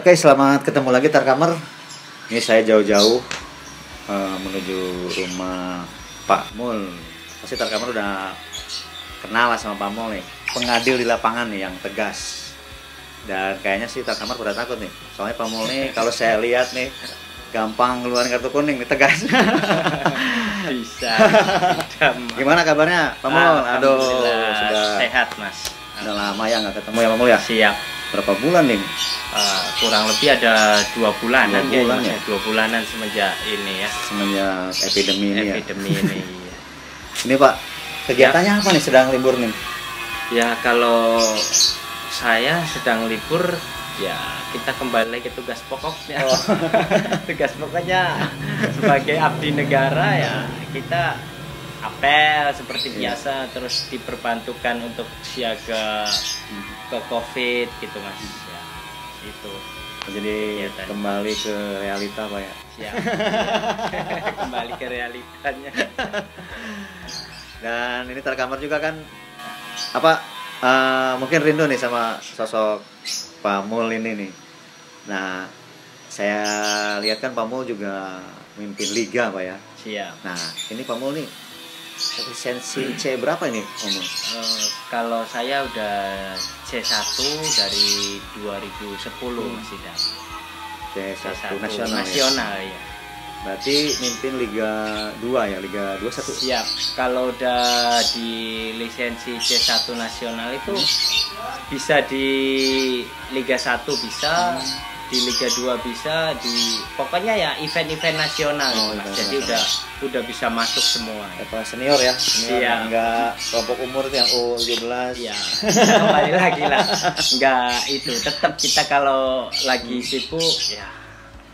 Oke, selamat ketemu lagi Tarkamer. Ini saya jauh-jauh menuju rumah Pak Mul. Pasti Tarkamer udah kenal lah sama Pak Mul nih, pengadil di lapangan nih yang tegas. Dan kayaknya sih Tarkamer udah takut nih, soalnya Pak Mul nih kalau saya lihat nih gampang ngeluarin kartu kuning nih, tegas. Bisa. Gimana kabarnya Pak Mul? Aduh, sudah sehat Mas. Udah lama ya nggak ketemu ya Pak Mul ya? Siap. Berapa bulan nih? Kurang lebih ada 2 bulanan. 2 bulan ya? 2 bulanan semenjak ini ya. Semenjak epidemi ini ya? Epidemi ini. Ini Pak, kegiatannya apa nih sedang libur nih? Ya kalau saya sedang libur, ya kita kembali lagi ke tugas pokoknya. Oh. Tugas pokoknya sebagai abdi negara ya kita apel seperti biasa, terus diperbantukan untuk siaga ke COVID gitu Mas. Ya, itu. Jadi kembali ke realita Pak ya? Siap. Kembali ke realitanya. Dan ini Tarkamer juga kan apa mungkin rindu nih sama sosok Pak Mul ini nih. Nah, saya lihat kan Pak Mul juga mimpin liga Pak ya. Siap. Nah, ini Pak Mul nih lisensi C berapa ini Om? Kalau saya udah C1 dari 2010 masih dah. C1 nasional ya. Berarti mimpin Liga 2 ya, Liga 2 1. Siap. Kalau udah di lisensi C1 nasional itu bisa di Liga 1 bisa, di Liga 2 bisa, pokoknya ya event-event nasional gitu, Mas. Jadi udah bisa masuk semua. Apa senior ya? Senior, enggak kelompok umur yang U17. Iya. Kembali lagi lah. Enggak itu, tetap kita kalau lagi sibuk ya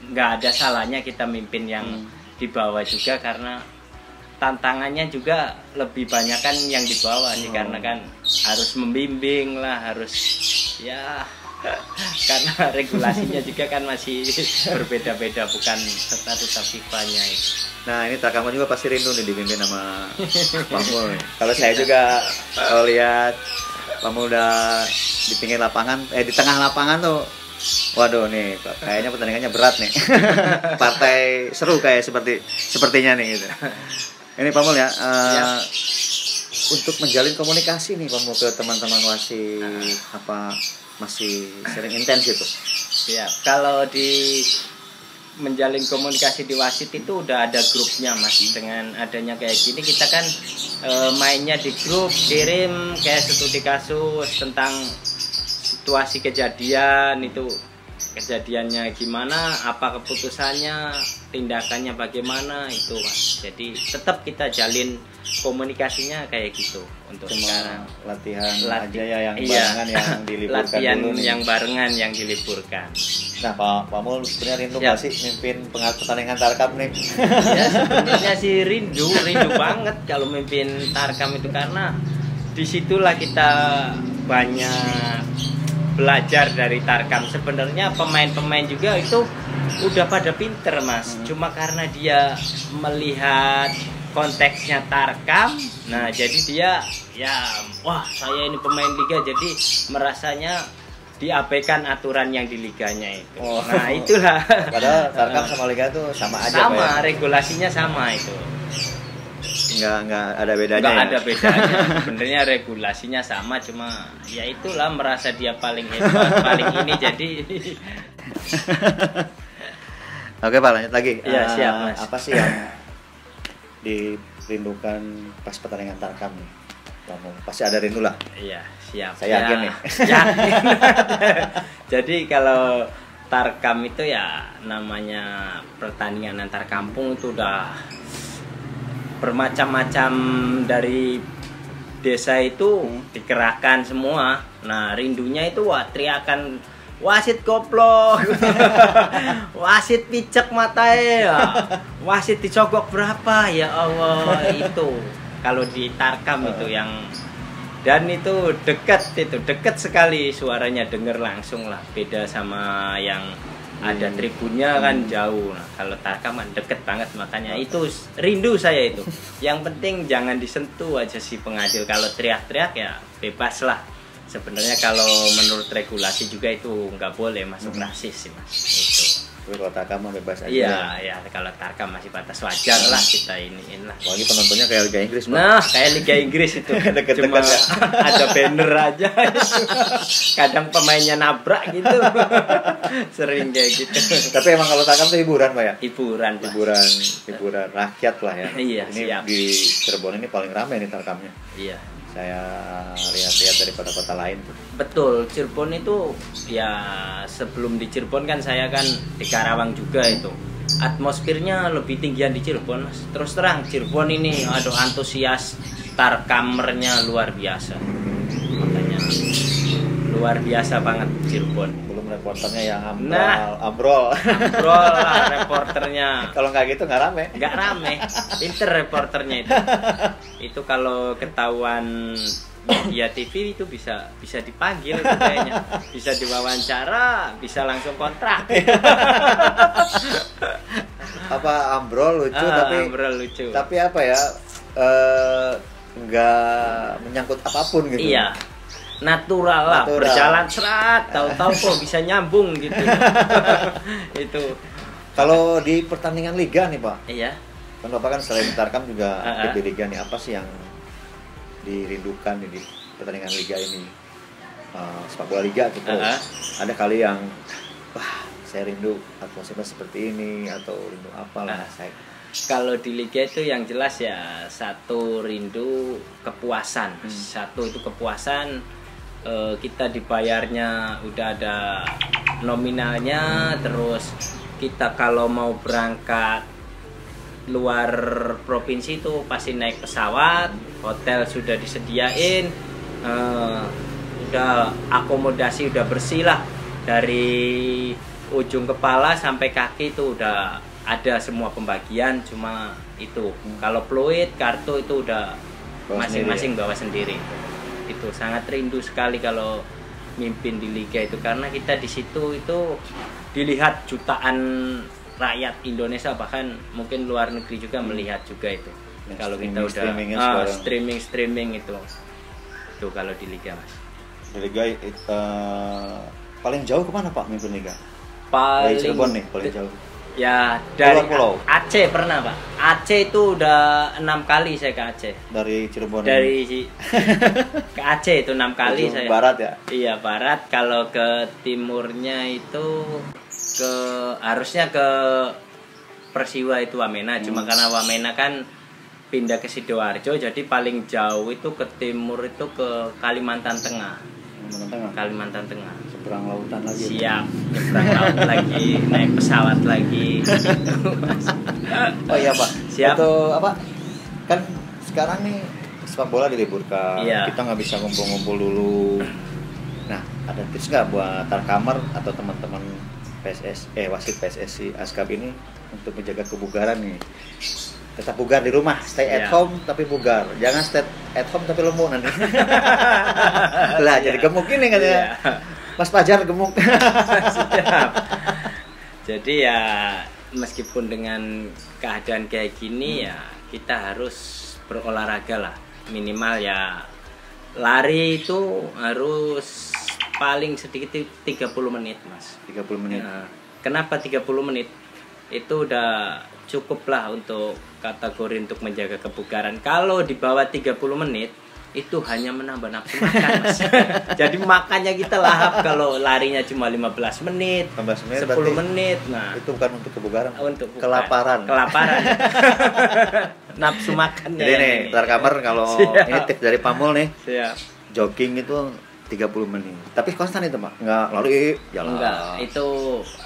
nggak ada salahnya kita mimpin yang di bawah juga, karena tantangannya juga lebih banyak kan yang di bawah sih, karena kan harus membimbing lah, harus ya karena regulasinya juga kan masih berbeda-beda, bukan statuta FIFA-nya itu. Nah, ini Tarkamer juga pasti rindu nih dipimpin sama Pak Mul. Kalau saya juga kalau lihat Pak Mul udah di pinggir lapangan, di tengah lapangan tuh, waduh nih, kayaknya pertandingannya berat nih. Partai seru kayak sepertinya nih gitu. Ini Pak Mul ya, untuk menjalin komunikasi nih Pak Mul ke teman-teman wasit, apa masih sering intens gitu? Ya, kalau di menjalin komunikasi di wasit itu udah ada grupnya Mas. Dengan adanya kayak gini kita kan mainnya di grup, kirim kayak studi kasus tentang situasi kejadian itu, kejadiannya gimana, apa keputusannya, tindakannya bagaimana itu Mas. Jadi tetap kita jalin komunikasinya kayak gitu untuk cuma sekarang. Latihan aja ya yang barengan yang diliburkan latihan dulu nih. Yang barengan yang diliburkan. Nah Pak Mul sebenarnya rindu nggak sih mimpin pertandingan Tarkam nih? Ya sebenarnya sih rindu banget kalau mimpin Tarkam itu, karena disitulah kita banyak belajar dari Tarkam. Sebenarnya pemain-pemain juga itu udah pada pinter Mas, cuma karena dia melihat konteksnya Tarkam, nah jadi dia ya wah saya ini pemain liga, jadi merasanya diabaikan aturan yang di liganya itu. Nah itulah. Padahal Tarkam sama liga tuh sama aja. Sama, regulasinya sama itu. Nggak ada bedanya. Nggak ya? ada bedanya. Sebenarnya regulasinya sama, cuma ya itulah merasa dia paling hebat, paling ini jadi. Oke Pak, lanjut lagi. Iya siap Mas. Apa sih yang dirindukan pas pertandingan Tarkam nih? Pasti ada rindu lah. Iya siap. Saya yakin nih. Yakin. Jadi kalau Tarkam itu ya namanya pertandingan antar kampung itu udah bermacam-macam, dari desa itu dikerahkan semua. Nah rindunya itu wah teriakan wasit goblok, wasit picek matanya, wasit dicogok berapa ya Allah. Itu kalau di Tarkam itu yang, dan itu dekat sekali suaranya, denger langsung lah, beda sama yang ada tribunnya kan jauh. Nah, kalau Tarkam kan deket banget, makanya itu rindu saya itu. Yang penting jangan disentuh aja si pengadil. Kalau teriak-teriak ya bebas lah, sebenarnya kalau menurut regulasi juga itu nggak boleh masuk rasis sih mas. Itu. Tapi kalau Tarkam mah bebas aja. Iya, ya kalau Tarkam masih batas wajar lah kita iniin lah. Apalagi penontonnya kayak Liga Inggris, Pak. Nah, kayak Liga Inggris itu cuma ada banner aja. Kadang pemainnya nabrak gitu. Sering kayak gitu. Tapi emang kalau Tarkam tuh hiburan, Pak ya? Hiburan, Pak. Hiburan rakyat lah ya. Iya, ini siap. di Cirebon ini paling ramai nih Tarkamnya. Iya. Saya lihat-lihat dari kota-kota lain tuh. Betul, Cirebon itu ya sebelum di Cirebon kan saya kan di Karawang juga itu. Atmosfernya lebih tinggian di Cirebon, Mas. Terus terang Cirebon ini aduh antusias Tarkamernya luar biasa. Makanya luar biasa banget Cirebon. Belum reporternya yang ambrol lah reporternya. Kalau nggak gitu nggak rame. Nggak rame, pinter reporternya itu. Itu kalau ketahuan media TV itu bisa dipanggil itu kayaknya, bisa diwawancara, bisa langsung kontrak. Apa ambrol lucu ambrol lucu. Tapi apa ya nggak menyangkut apapun gitu. Iya. Natural lah, berjalan serat, tahu-tahu kok bisa nyambung gitu. Itu. Kalau di pertandingan liga nih Pak. Iya. Kan Bapak kan selain Tarkam juga di liga nih, apa sih yang dirindukan di pertandingan liga ini? Sepak bola liga gitu. Ada kali yang wah saya rindu atmosfernya seperti ini atau rindu apalah saya. Kalau di liga itu yang jelas ya satu rindu kepuasan. Satu itu kepuasan, kita dibayarnya udah ada nominalnya, terus kita kalau mau berangkat luar provinsi itu pasti naik pesawat, hotel sudah disediain, udah akomodasi udah bersih lah, dari ujung kepala sampai kaki itu udah ada semua pembagian. Cuma itu kalau fluid kartu itu udah masing-masing bawa sendiri. Itu sangat rindu sekali kalau mimpin di liga itu, karena kita di situ itu dilihat jutaan rakyat Indonesia, bahkan mungkin luar negeri juga melihat juga itu. Ya, kalau kita udah streaming itu kalau di liga mas. Di liga paling jauh kemana Pak mimpin liga? Paling dari Cirebon nih paling jauh. Ya dari Pulau. Aceh pernah Pak. Aceh itu udah 6 kali saya ke Aceh. Dari Cirebon. Ke Aceh itu 6 kali saya. Barat ya? Iya barat. Kalau ke timurnya itu harusnya ke Persiwa itu Wamena. Cuma karena Wamena kan pindah ke Sidoarjo, jadi paling jauh itu ke timur itu ke Kalimantan Tengah. Kalimantan Tengah. Seberang lautan lagi. Siap, seberang laut lagi, naik pesawat lagi. Oh iya Pak. Siap. Itu apa? Kan sekarang nih sepak bola diliburkan. Iya. Kita nggak bisa ngumpul-ngumpul dulu. Nah, ada tips nggak buat Tarkamer atau teman-teman wasit PSSI Askab ini untuk menjaga kebugaran nih? Tetap bugar di rumah, stay at home tapi bugar. Jangan stay at home tapi lemuk nanti. Lah jadi gemuk ini katanya. Mas Fajar gemuk. Siap. Jadi ya meskipun dengan keadaan kayak gini ya kita harus berolahraga lah. Minimal ya lari itu harus paling sedikit 30 menit Mas. 30 menit. Nah, kenapa 30 menit? Itu udah cukup lah untuk kategori untuk menjaga kebugaran. Kalau di bawah 30 menit itu hanya menambah nafsu makan Mas. Jadi makannya kita lahap. Kalau larinya cuma 15 menit, 10 menit. Nah, itu bukan untuk kebugaran, untuk kelaparan. Nafsu makan. Jadi nih, Tarkamer kalau ini tips dari Pamul nih. Siap. Jogging itu 30 menit. Tapi konstan itu, Pak. Enggak lari jalan. Enggak, itu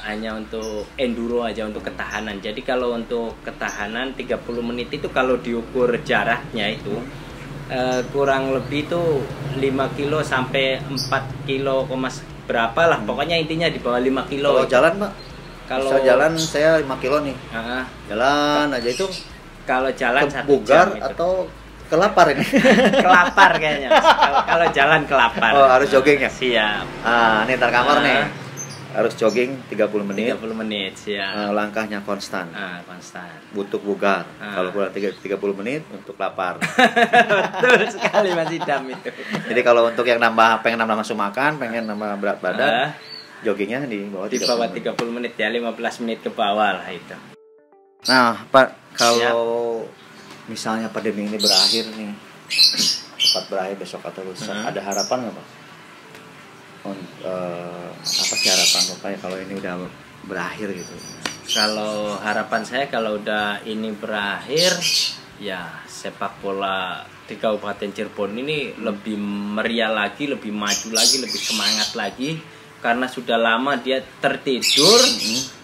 hanya untuk enduro aja, untuk ketahanan. Jadi kalau untuk ketahanan 30 menit itu kalau diukur jaraknya itu kurang lebih tuh 5 kilo sampai 4 kilo berapa lah. Pokoknya intinya di bawah 5 kilo. Kalau jalan, Pak? Kalau jalan saya 5 kilo nih. Jalan aja itu. Kalau jalan 1 bugar jam atau kelapar ini? Kelapar kayaknya. Kalau jalan kelapar. Oh, harus jogging ya? Siap. Nih Tarkamer nih. harus jogging 30 menit. 30 menit, siap. Langkahnya konstan. Konstan. Butuh bugar. Kalau kurang 30 menit untuk lapar. Betul sekali Mas Idam itu. Jadi kalau untuk yang pengen nambah nafsu makan, pengen nambah berat badan, joggingnya di bawah 30 menit ya, 15 menit ke bawah lah itu. Nah, Pak, kalau misalnya pandemi ini berakhir nih, cepat berakhir besok atau lusa, ada harapan nggak, Pak? Apa sih harapan Bapak ya kalau ini udah berakhir gitu? Kalau harapan saya kalau udah ini berakhir, ya sepak bola di Kabupaten Cirebon ini lebih meriah lagi, lebih maju lagi, lebih semangat lagi, karena sudah lama dia tertidur.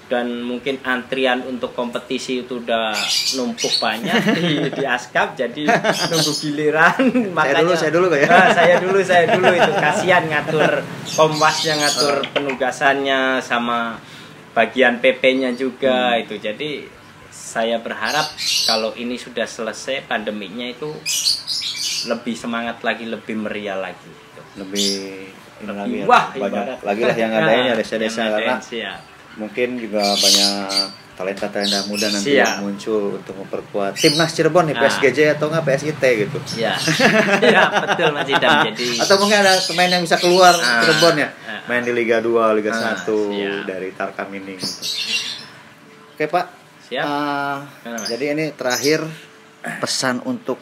Dan mungkin antrian untuk kompetisi itu udah numpuk banyak di Askap, jadi nunggu giliran. Makanya saya dulu kok ya. Saya dulu itu kasihan ngatur kompasnya, ngatur penugasannya sama bagian PP-nya juga itu. Jadi saya berharap kalau ini sudah selesai pandeminya itu lebih semangat lagi, lebih meriah lagi gitu. Lebih wah, banyak lagi lah yang ngadain ya desa-desa, karena mungkin juga banyak talenta-talenta muda nanti yang muncul untuk memperkuat timnas Cirebon nih, PSGJ atau enggak PSIT gitu. Iya. Iya, betul Mas Idam. Jadi atau mungkin ada pemain yang bisa keluar Cirebon ya, main di Liga 2, Liga 1 dari Tarkam ini gitu. Oke, Pak. Siap. Jadi ini terakhir pesan untuk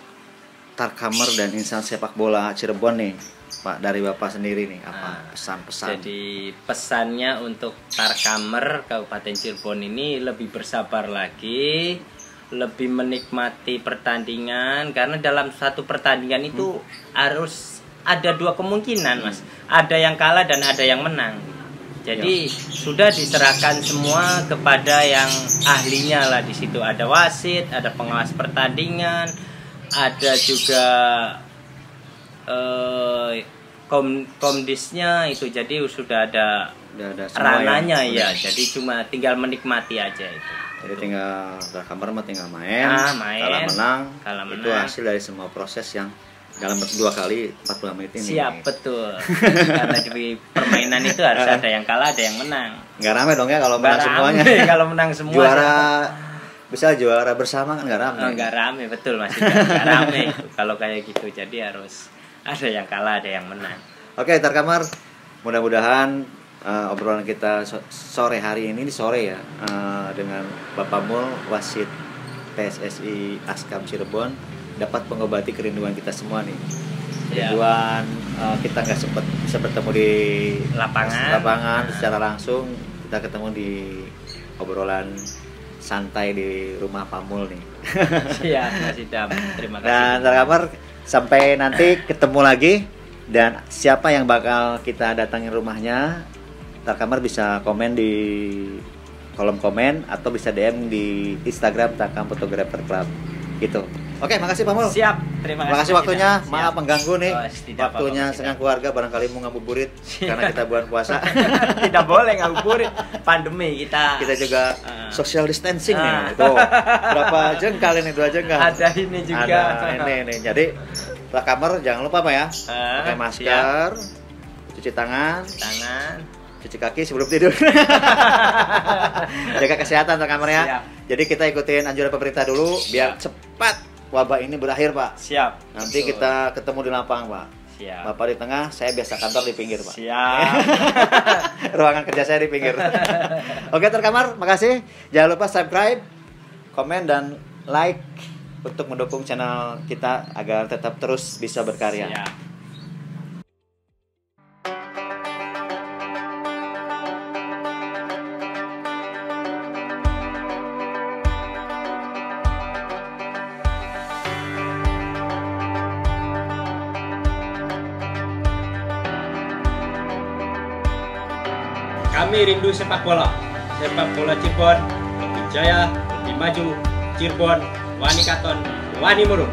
Tarkamer dan insan sepak bola Cirebon nih, Pak, dari Bapak sendiri nih, apa pesan-pesan? Jadi pesannya untuk Tarkamer Kabupaten Cirebon ini lebih bersabar lagi, lebih menikmati pertandingan, karena dalam satu pertandingan itu harus ada dua kemungkinan, Mas. Ada yang kalah dan ada yang menang. Jadi sudah diserahkan semua kepada yang ahlinya lah di situ. Ada wasit, ada pengawas pertandingan, ada juga komdisnya itu, jadi sudah ada rananya ya, jadi cuma tinggal menikmati aja itu. Jadi tinggal Tarkamer mah tinggal main, kalah menang, itu hasil dari semua proses yang dalam 2 kali 45 menit ini. Siap, betul. Karena di permainan itu harus ada yang kalah, ada yang menang. Nggak rame dong ya kalau menang semuanya. Kalau menang semua. Juara bersama kan nggak rame. Nggak rame, betul Mas. Nggak rame kalau kayak gitu. Jadi harus ada yang kalah, ada yang menang. Oke, Tarkamer, mudah-mudahan obrolan kita sore hari ini sore ya, dengan Bapak Mul, wasit PSSI Askam Cirebon, dapat mengobati kerinduan kita semua nih. Kerinduan kita nggak sempat bisa bertemu di lapangan secara langsung, kita ketemu di obrolan santai di rumah Pak Mul nih. Iya, Mas Idam. Terima kasih. Dan Tarkamer, sampai nanti ketemu lagi, dan siapa yang bakal kita datangin rumahnya, Tarkamer bisa komen di kolom komen atau bisa DM di Instagram Tarkam Photographer Club gitu. Oke, makasih Pak Mul. Siap, terima kasih. Makasih waktunya. Maaf mengganggu nih. Waktunya setengah keluarga barangkali mau ngabuburit karena kita bulan puasa. Tidak boleh ngabuburit, pandemi kita. Kita juga social distancing nih. Tuh, berapa jengkal ini? 2 jengkal. Ada ini juga. Ada ini. Jadi Tarkamer jangan lupa Pak ya. Pakai masker, cuci tangan, cuci kaki sebelum tidur. Jaga kesehatan Tarkamer ya. Jadi kita ikutin anjuran pemerintah dulu biar cepat wabah ini berakhir, Pak. Siap. Nanti kita ketemu di lapangan, Pak. Siap. Bapak di tengah, saya biasa kantor di pinggir, Pak. Siap. Ruangan kerja saya di pinggir. Oke, Tarkamer, makasih. Jangan lupa subscribe, komen dan like untuk mendukung channel kita agar tetap terus bisa berkarya. Siap. Kami rindu sepak bola Cirebon lebih jaya, lebih maju. Cirebon, wani katon, wani murung.